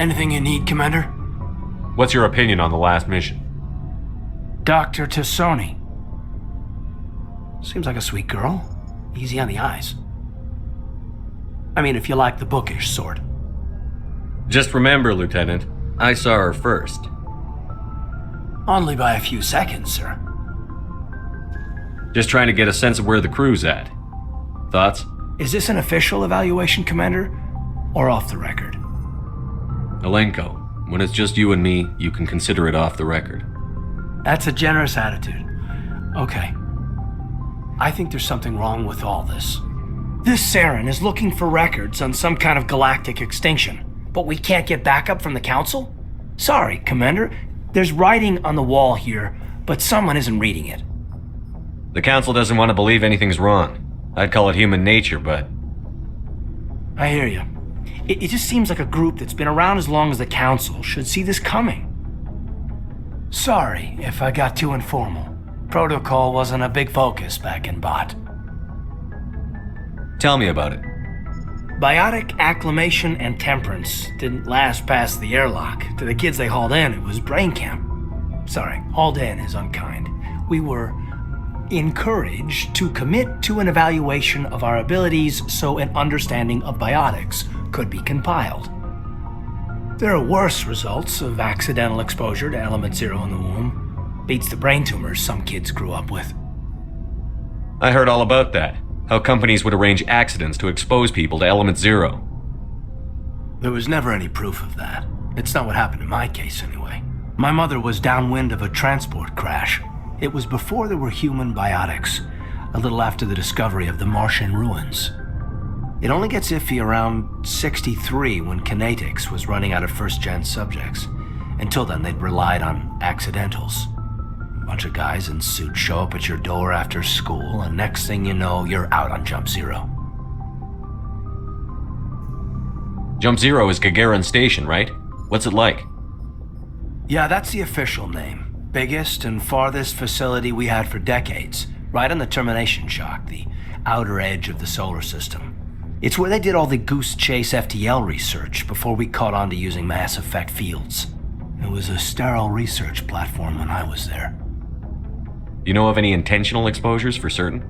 Anything you need, Commander? What's your opinion on the last mission? Dr. Tassoni. Seems like a sweet girl. Easy on the eyes. I mean, if you like the bookish sort. Just remember, Lieutenant, I saw her first. Only by a few seconds, sir. Just trying to get a sense of where the crew's at. Thoughts? Is this an official evaluation, Commander? Or off the record? Alenko, when it's just you and me, you can consider it off the record. That's a generous attitude. Okay. I think there's something wrong with all this. This Saren is looking for records on some kind of galactic extinction, but we can't get backup from the Council? Sorry, Commander. There's writing on the wall here, but someone isn't reading it. The Council doesn't want to believe anything's wrong. I'd call it human nature, but... I hear you. It just seems like a group that's been around as long as the Council should see this coming. Sorry if I got too informal. Protocol wasn't a big focus back in Bot. Tell me about it. Biotic acclimation and temperance didn't last past the airlock. To the kids they hauled in, it was brain camp. Sorry, hauled in is unkind. We were encouraged to commit to an evaluation of our abilities so an understanding of biotics could be compiled. There are worse results of accidental exposure to element 0 in the womb. Beats the brain tumors some kids grew up with. I heard all about that. How companies would arrange accidents to expose people to element 0. There was never any proof of that. It's not what happened in my case, anyway. My mother was downwind of a transport crash. It was before there were human biotics, a little after the discovery of the Martian ruins. It only gets iffy around 63 when Kinetics was running out of first-gen subjects. Until then, they'd relied on accidentals. A bunch of guys in suits show up at your door after school, and next thing you know, you're out on Jump Zero. Jump Zero is Gagarin Station, right? What's it like? Yeah, that's the official name. Biggest and farthest facility we had for decades, right on the termination shock, the outer edge of the solar system. It's where they did all the Goose Chase FTL research before we caught on to using mass effect fields. It was a sterile research platform when I was there. You know of any intentional exposures for certain?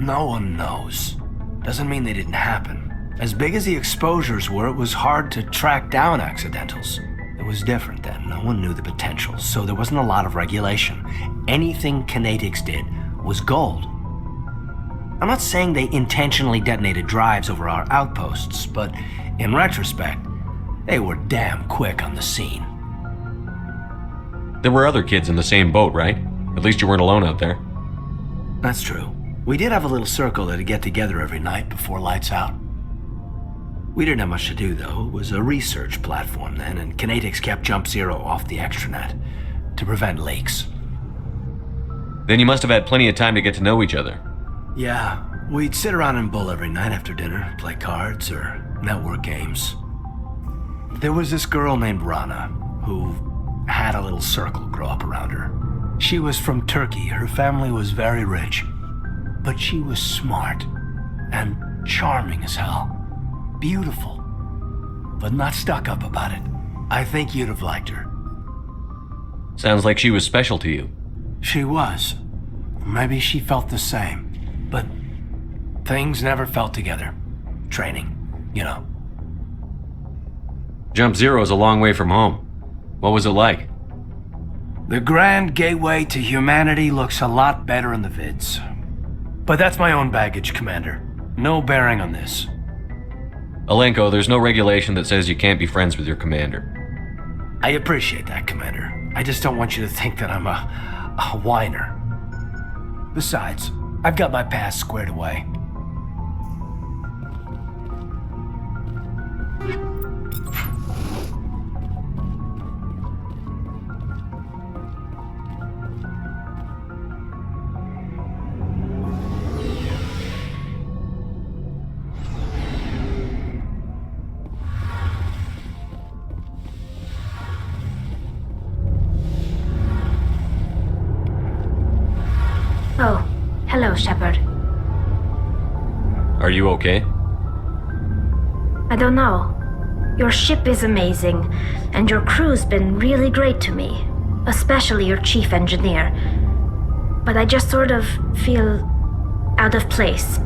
No one knows. Doesn't mean they didn't happen. As big as the exposures were, it was hard to track down accidentals. It was different then. No one knew the potential, so there wasn't a lot of regulation. Anything Kinetics did was gold. I'm not saying they intentionally detonated drives over our outposts, but in retrospect, they were damn quick on the scene. There were other kids in the same boat, right? At least you weren't alone out there. That's true. We did have a little circle that'd get together every night before lights out. We didn't have much to do, though. It was a research platform then, and Kinetics kept Jump Zero off the extranet to prevent leaks. Then you must have had plenty of time to get to know each other. Yeah, we'd sit around and bull every night after dinner, play cards or network games. There was this girl named Rana, who had a little circle grow up around her. She was from Turkey. Her family was very rich, but she was smart and charming as hell. Beautiful, but not stuck up about it. I think you'd have liked her. Sounds like she was special to you. She was. Maybe she felt the same, but things never felt together. Training, you know. Jump Zero is a long way from home. What was it like? The grand gateway to humanity looks a lot better in the vids. But that's my own baggage, Commander. No bearing on this. Alenko, there's no regulation that says you can't be friends with your commander. I appreciate that, Commander. I just don't want you to think that I'm a whiner. Besides, I've got my past squared away. Oh, hello, Shepard. Are you okay? I don't know. Your ship is amazing, and your crew's been really great to me, especially your chief engineer. But I just sort of feel out of place.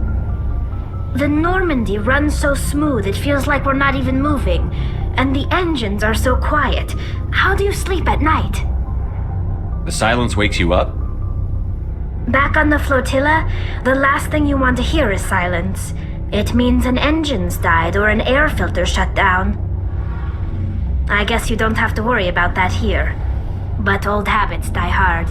The Normandy runs so smooth it feels like we're not even moving, and the engines are so quiet. How do you sleep at night? The silence wakes you up? Back on the flotilla, the last thing you want to hear is silence. It means an engine's died or an air filter shut down. I guess you don't have to worry about that here. But old habits die hard.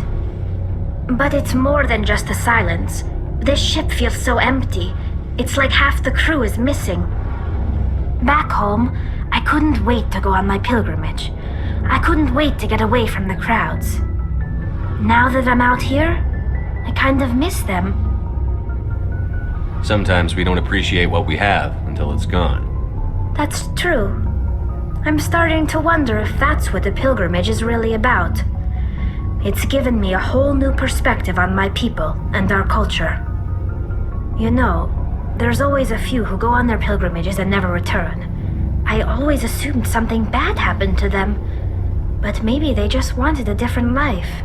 But it's more than just the silence. This ship feels so empty. It's like half the crew is missing. Back home, I couldn't wait to go on my pilgrimage. I couldn't wait to get away from the crowds. Now that I'm out here, I kind of miss them. Sometimes we don't appreciate what we have until it's gone. That's true. I'm starting to wonder if that's what the pilgrimage is really about. It's given me a whole new perspective on my people and our culture. You know, there's always a few who go on their pilgrimages and never return. I always assumed something bad happened to them, but maybe they just wanted a different life.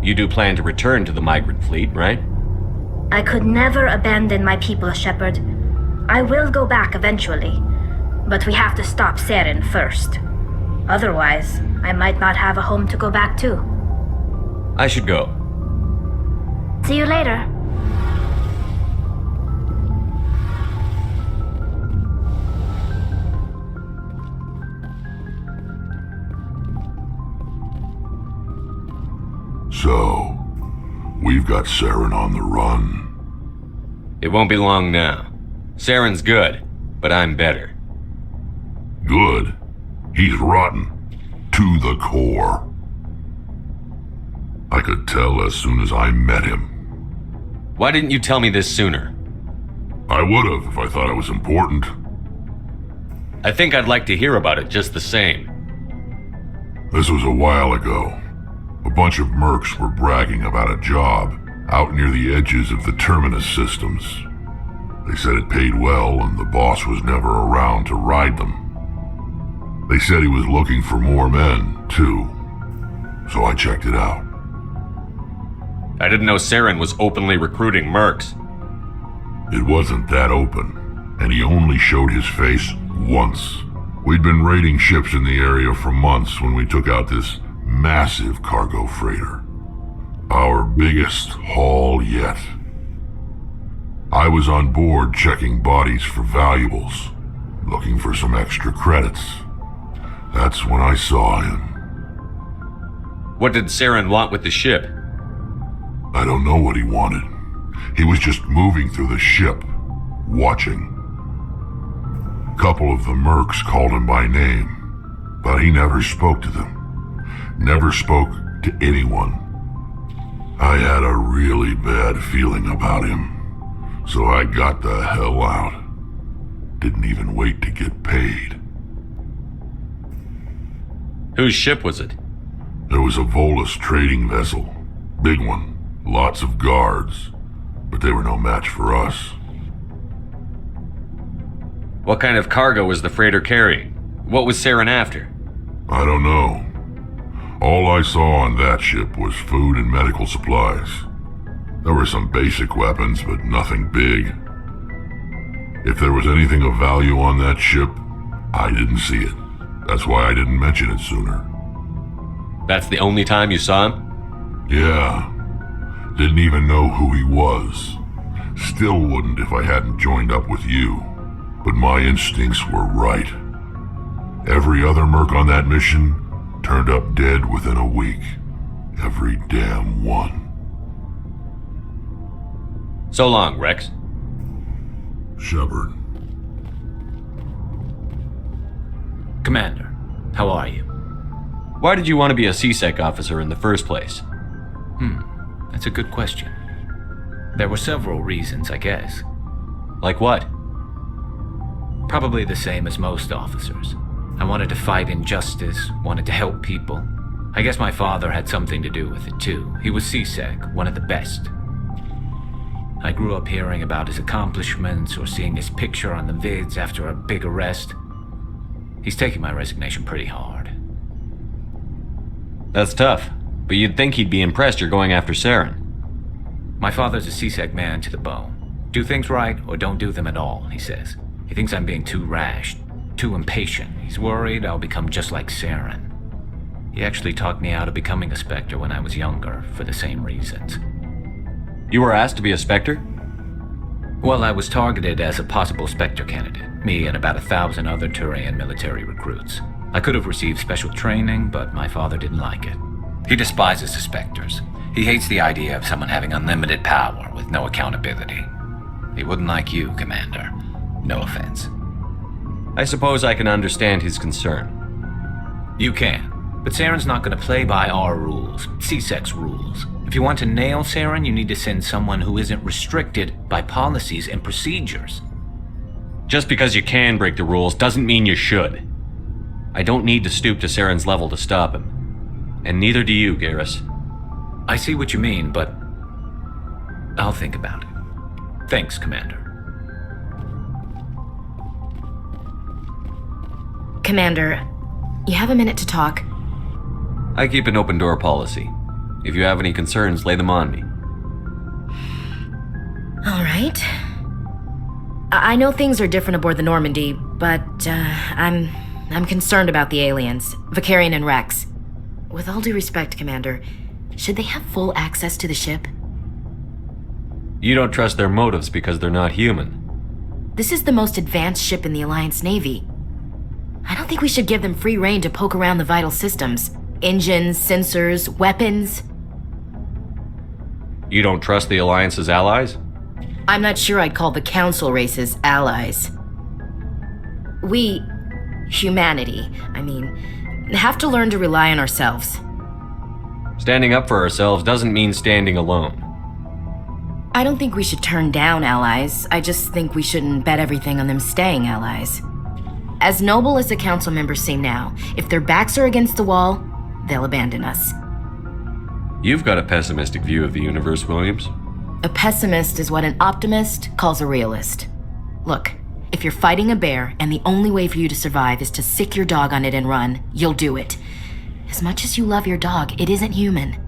You do plan to return to the migrant fleet, right? I could never abandon my people, Shepard. I will go back eventually, but we have to stop Saren first. Otherwise, I might not have a home to go back to. I should go. See you later. So, we've got Saren on the run. It won't be long now. Saren's good, but I'm better. Good? He's rotten. To the core. I could tell as soon as I met him. Why didn't you tell me this sooner? I would've if I thought it was important. I think I'd like to hear about it just the same. This was a while ago. A bunch of mercs were bragging about a job out near the edges of the terminus systems. They said it paid well and the boss was never around to ride them. They said he was looking for more men, too. So I checked it out. I didn't know Saren was openly recruiting mercs. It wasn't that open, and he only showed his face once. We'd been raiding ships in the area for months when we took out this massive cargo freighter. Our biggest haul yet. I was on board checking bodies for valuables, looking for some extra credits. That's when I saw him. What did Saren want with the ship? I don't know what he wanted. He was just moving through the ship, watching. A couple of the mercs called him by name, but he never spoke to them. Never spoke to anyone. I had a really bad feeling about him, so I got the hell out. Didn't even wait to get paid. Whose ship was it? There was a Volus trading vessel. Big one. Lots of guards. But they were no match for us. What kind of cargo was the freighter carrying? What was Saren after? I don't know. All I saw on that ship was food and medical supplies. There were some basic weapons, but nothing big. If there was anything of value on that ship, I didn't see it. That's why I didn't mention it sooner. That's the only time you saw him? Yeah. Didn't even know who he was. Still wouldn't if I hadn't joined up with you. But my instincts were right. Every other merc on that mission turned up dead within a week. Every damn one. So long, Rex. Shepard. Commander, how are you? Why did you want to be a CSEC officer in the first place? That's a good question. There were several reasons, I guess. Like what? Probably the same as most officers. I wanted to fight injustice, wanted to help people. I guess my father had something to do with it too. He was CSEC, one of the best. I grew up hearing about his accomplishments or seeing his picture on the vids after a big arrest. He's taking my resignation pretty hard. That's tough, but you'd think he'd be impressed you're going after Saren. My father's a CSEC man to the bone. Do things right or don't do them at all, he says. He thinks I'm being too rash, too impatient. He's worried I'll become just like Saren. He actually talked me out of becoming a Spectre when I was younger, for the same reasons. You were asked to be a Spectre? Well, I was targeted as a possible Spectre candidate, me and about 1,000 other Turian military recruits. I could have received special training, but my father didn't like it. He despises the Spectres. He hates the idea of someone having unlimited power with no accountability. He wouldn't like you, Commander. No offense. I suppose I can understand his concern. You can, but Saren's not going to play by our rules, CSEC's rules. If you want to nail Saren, you need to send someone who isn't restricted by policies and procedures. Just because you can break the rules doesn't mean you should. I don't need to stoop to Saren's level to stop him. And neither do you, Garrus. I see what you mean, but I'll think about it. Thanks, Commander. Commander, you have a minute to talk? I keep an open door policy. If you have any concerns, lay them on me. All right. I know things are different aboard the Normandy, but I'm concerned about the aliens, Vicarian and Rex. With all due respect, Commander, should they have full access to the ship? You don't trust their motives because they're not human. This is the most advanced ship in the Alliance Navy. I don't think we should give them free rein to poke around the vital systems. Engines, sensors, weapons. You don't trust the Alliance's allies? I'm not sure I'd call the Council races allies. We, humanity, have to learn to rely on ourselves. Standing up for ourselves doesn't mean standing alone. I don't think we should turn down allies. I just think we shouldn't bet everything on them staying allies. As noble as the council members seem now, if their backs are against the wall, they'll abandon us. You've got a pessimistic view of the universe, Williams. A pessimist is what an optimist calls a realist. Look, if you're fighting a bear and the only way for you to survive is to sick your dog on it and run, you'll do it. As much as you love your dog, it isn't human.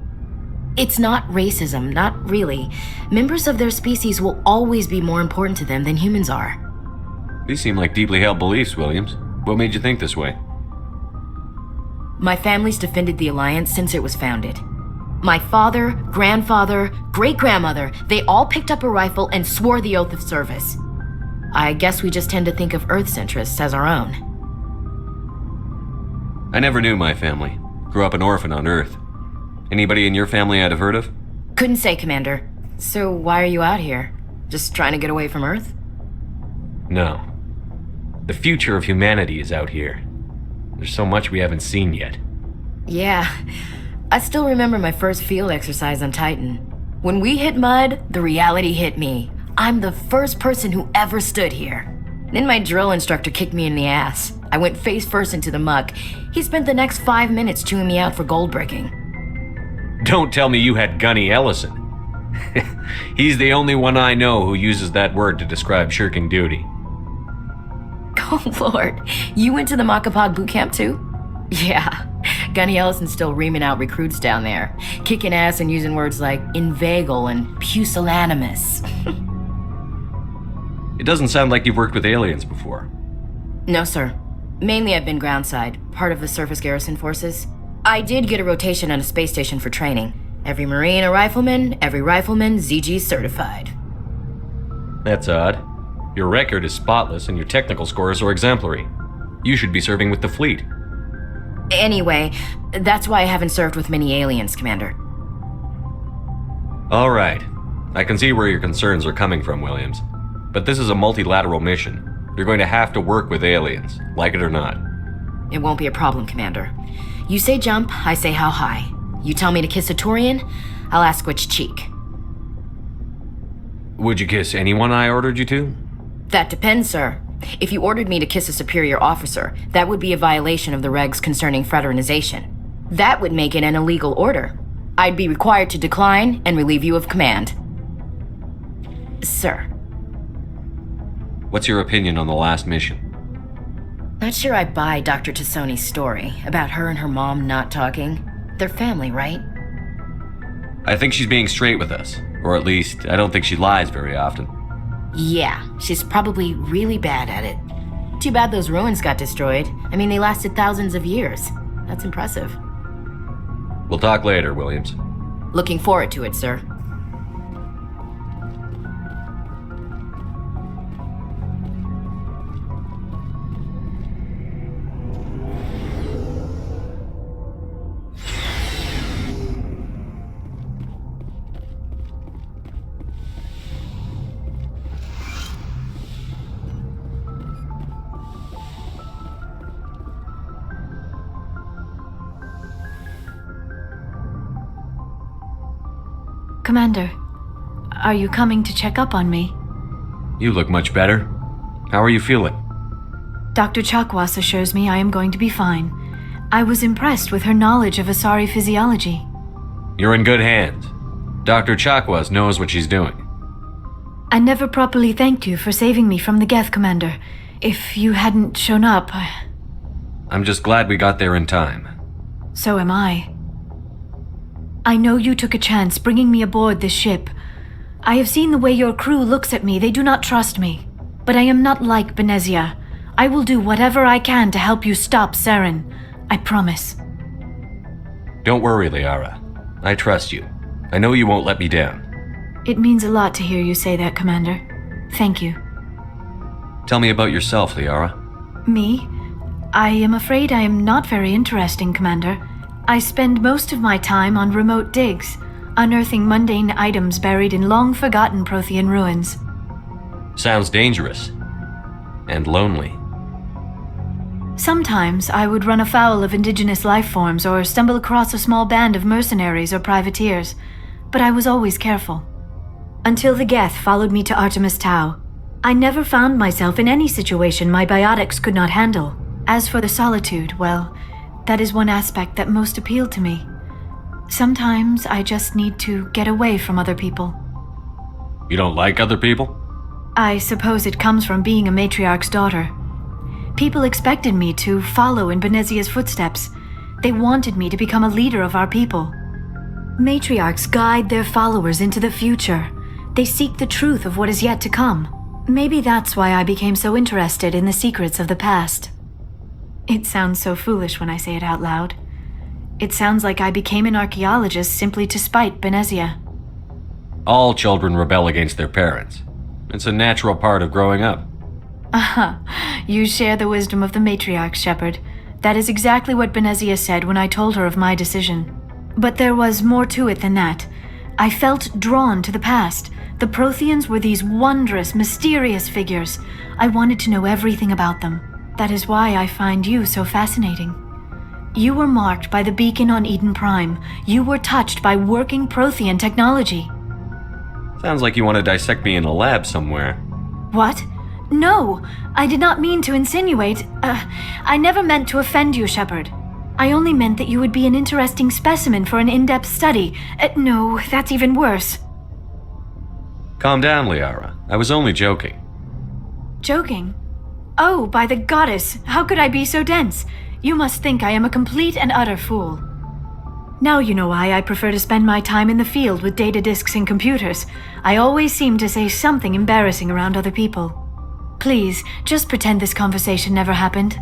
It's not racism, not really. Members of their species will always be more important to them than humans are. These seem like deeply held beliefs, Williams. What made you think this way? My family's defended the Alliance since it was founded. My father, grandfather, great-grandmother, they all picked up a rifle and swore the oath of service. I guess we just tend to think of Earth's interests as our own. I never knew my family. Grew up an orphan on Earth. Anybody in your family I'd have heard of? Couldn't say, Commander. So why are you out here? Just trying to get away from Earth? No. The future of humanity is out here. There's so much we haven't seen yet. Yeah. I still remember my first field exercise on Titan. When we hit mud, the reality hit me. I'm the first person who ever stood here. Then my drill instructor kicked me in the ass. I went face first into the muck. He spent the next 5 minutes chewing me out for gold breaking. Don't tell me you had Gunny Ellison. He's the only one I know who uses that word to describe shirking duty. Oh, Lord. You went to the Makapog boot camp, too? Yeah. Gunny Ellison's still reaming out recruits down there, kicking ass and using words like inveigle and pusillanimous. It doesn't sound like you've worked with aliens before. No, sir. Mainly I've been groundside, part of the surface garrison forces. I did get a rotation on a space station for training. Every Marine a rifleman, every rifleman ZG certified. That's odd. Your record is spotless and your technical scores are exemplary. You should be serving with the fleet. Anyway, that's why I haven't served with many aliens, Commander. All right. I can see where your concerns are coming from, Williams. But this is a multilateral mission. You're going to have to work with aliens, like it or not. It won't be a problem, Commander. You say jump, I say how high. You tell me to kiss a Turian, I'll ask which cheek. Would you kiss anyone I ordered you to? That depends, sir. If you ordered me to kiss a superior officer, that would be a violation of the regs concerning fraternization. That would make it an illegal order. I'd be required to decline and relieve you of command. Sir. What's your opinion on the last mission? Not sure I buy Dr. Tassoni's story about her and her mom not talking. They're family, right? I think she's being straight with us. Or at least, I don't think she lies very often. Yeah, she's probably really bad at it. Too bad those ruins got destroyed. I mean, they lasted thousands of years. That's impressive. We'll talk later, Williams. Looking forward to it, sir. Commander, are you coming to check up on me? You look much better. How are you feeling? Dr. Chakwas assures me I am going to be fine. I was impressed with her knowledge of Asari physiology. You're in good hands. Dr. Chakwas knows what she's doing. I never properly thanked you for saving me from the Geth, Commander. If you hadn't shown up, I'm just glad we got there in time. So am I. I know you took a chance bringing me aboard this ship. I have seen the way your crew looks at me. They do not trust me. But I am not like Benezia. I will do whatever I can to help you stop Saren. I promise. Don't worry, Liara. I trust you. I know you won't let me down. It means a lot to hear you say that, Commander. Thank you. Tell me about yourself, Liara. Me? I am afraid I am not very interesting, Commander. I spend most of my time on remote digs, unearthing mundane items buried in long-forgotten Prothean ruins. Sounds dangerous. And lonely. Sometimes I would run afoul of indigenous life forms or stumble across a small band of mercenaries or privateers, but I was always careful. Until the Geth followed me to Artemis Tau, I never found myself in any situation my biotics could not handle. As for the solitude, well, that is one aspect that most appealed to me. Sometimes I just need to get away from other people. You don't like other people? I suppose it comes from being a matriarch's daughter. People expected me to follow in Benezia's footsteps. They wanted me to become a leader of our people. Matriarchs guide their followers into the future. They seek the truth of what is yet to come. Maybe that's why I became so interested in the secrets of the past. It sounds so foolish when I say it out loud. It sounds like I became an archaeologist simply to spite Benezia. All children rebel against their parents. It's a natural part of growing up. Aha, you share the wisdom of the matriarch, Shepard. That is exactly what Benezia said when I told her of my decision. But there was more to it than that. I felt drawn to the past. The Protheans were these wondrous, mysterious figures. I wanted to know everything about them. That is why I find you so fascinating. You were marked by the beacon on Eden Prime. You were touched by working Prothean technology. Sounds like you want to dissect me in a lab somewhere. What? No, I did not mean to insinuate. I never meant to offend you, Shepard. I only meant that you would be an interesting specimen for an in-depth study. No, that's even worse. Calm down, Liara. I was only joking. Joking? Oh, by the goddess, how could I be so dense? You must think I am a complete and utter fool. Now you know why I prefer to spend my time in the field with data disks and computers. I always seem to say something embarrassing around other people. Please, just pretend this conversation never happened.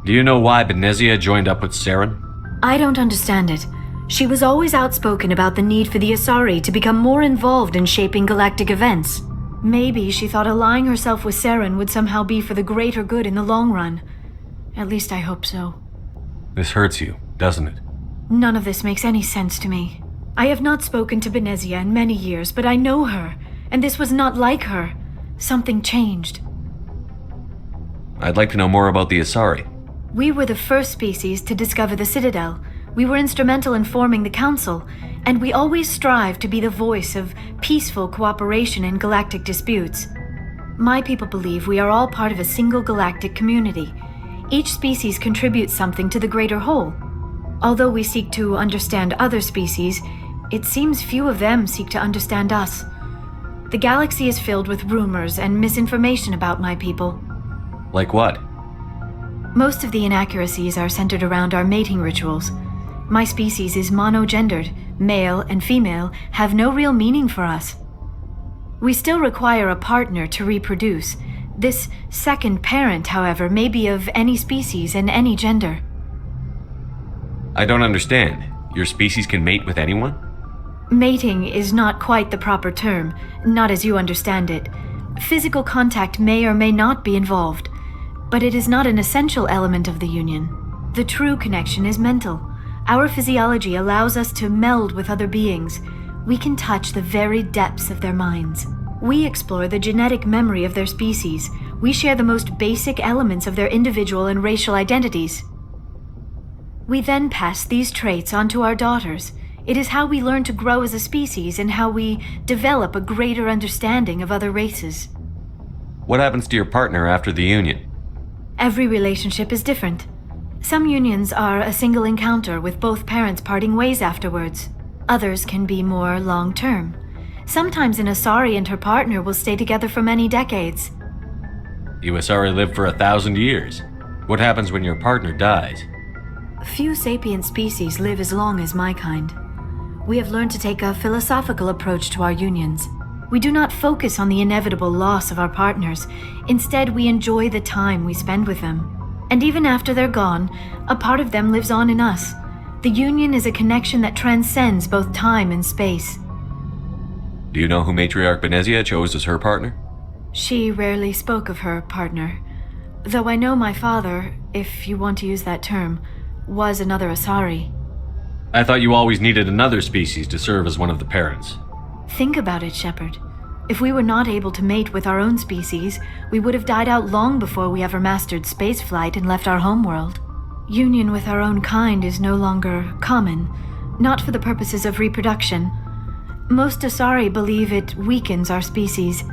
Do you know why Benezia joined up with Saren? I don't understand it. She was always outspoken about the need for the Asari to become more involved in shaping galactic events. Maybe she thought allying herself with Saren would somehow be for the greater good in the long run. At least I hope so. This hurts you, doesn't it? None of this makes any sense to me. I have not spoken to Benezia in many years, but I know her, and this was not like her. Something changed. I'd like to know more about the Asari. We were the first species to discover the Citadel. We were instrumental in forming the Council, and we always strive to be the voice of peaceful cooperation in galactic disputes. My people believe we are all part of a single galactic community. Each species contributes something to the greater whole. Although we seek to understand other species, it seems few of them seek to understand us. The galaxy is filled with rumors and misinformation about my people. Like what? Most of the inaccuracies are centered around our mating rituals. My species is monogendered. Male and female have no real meaning for us. We still require a partner to reproduce. This second parent, however, may be of any species and any gender. I don't understand. Your species can mate with anyone? Mating is not quite the proper term, not as you understand it. Physical contact may or may not be involved, but it is not an essential element of the union. The true connection is mental. Our physiology allows us to meld with other beings. We can touch the very depths of their minds. We explore the genetic memory of their species. We share the most basic elements of their individual and racial identities. We then pass these traits on to our daughters. It is how we learn to grow as a species and how we develop a greater understanding of other races. What happens to your partner after the union? Every relationship is different. Some unions are a single encounter with both parents parting ways afterwards. Others can be more long-term. Sometimes an Asari and her partner will stay together for many decades. You Asari live for 1,000 years. What happens when your partner dies? Few sapient species live as long as my kind. We have learned to take a philosophical approach to our unions. We do not focus on the inevitable loss of our partners. Instead, we enjoy the time we spend with them. And even after they're gone, a part of them lives on in us. The union is a connection that transcends both time and space. Do you know who Matriarch Benezia chose as her partner? She rarely spoke of her partner. Though I know my father, if you want to use that term, was another Asari. I thought you always needed another species to serve as one of the parents. Think about it, Shepard. If we were not able to mate with our own species, we would have died out long before we ever mastered spaceflight and left our homeworld. Union with our own kind is no longer common, not for the purposes of reproduction. Most Asari believe it weakens our species.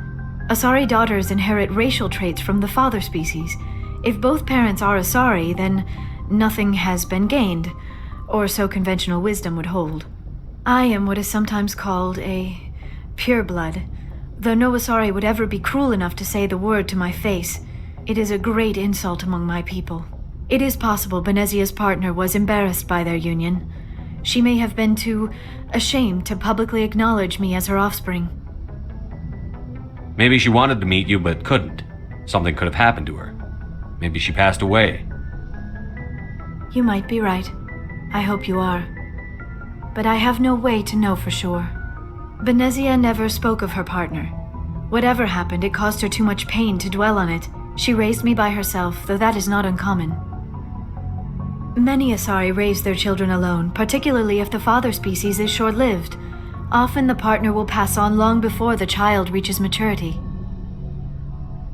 Asari daughters inherit racial traits from the father species. If both parents are Asari, then nothing has been gained, or so conventional wisdom would hold. I am what is sometimes called a pureblood. Though no Asari would ever be cruel enough to say the word to my face, it is a great insult among my people. It is possible Benezia's partner was embarrassed by their union. She may have been too ashamed to publicly acknowledge me as her offspring. Maybe she wanted to meet you but couldn't. Something could have happened to her. Maybe she passed away. You might be right. I hope you are. But I have no way to know for sure. Benezia never spoke of her partner. Whatever happened, it caused her too much pain to dwell on it. She raised me by herself, though that is not uncommon. Many Asari raise their children alone, particularly if the father species is short-lived. Often the partner will pass on long before the child reaches maturity.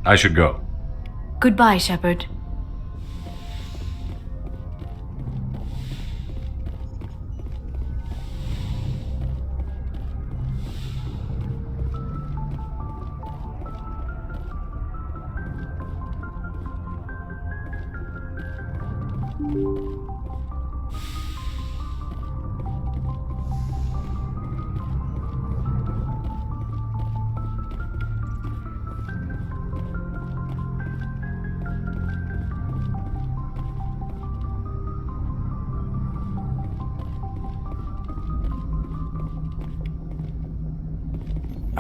I should go. Goodbye, Shepard.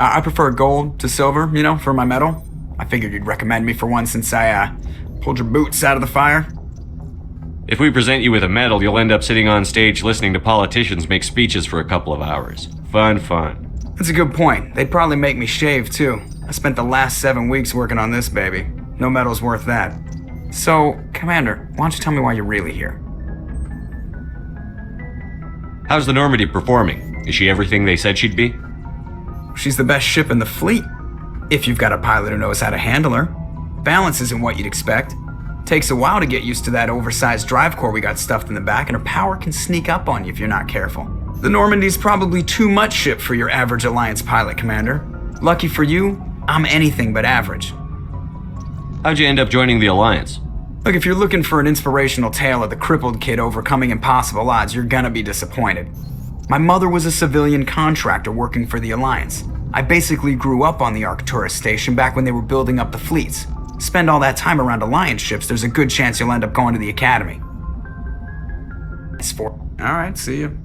I prefer gold to silver, for my medal. I figured you'd recommend me for one since I, pulled your boots out of the fire. If we present you with a medal, you'll end up sitting on stage listening to politicians make speeches for a couple of hours. Fun. That's a good point. They'd probably make me shave, too. I spent the last 7 weeks working on this baby. No medal's worth that. So, Commander, why don't you tell me why you're really here? How's the Normandy performing? Is she everything they said she'd be? She's the best ship in the fleet, if you've got a pilot who knows how to handle her. Balance isn't what you'd expect. Takes a while to get used to that oversized drive core we got stuffed in the back, and her power can sneak up on you if you're not careful. The Normandy's probably too much ship for your average Alliance pilot, Commander. Lucky for you, I'm anything but average. How'd you end up joining the Alliance? Look, if you're looking for an inspirational tale of the crippled kid overcoming impossible odds, you're gonna be disappointed. My mother was a civilian contractor working for the Alliance. I basically grew up on the Arcturus station back when they were building up the fleets. Spend all that time around Alliance ships, there's a good chance you'll end up going to the Academy. Alright, see you.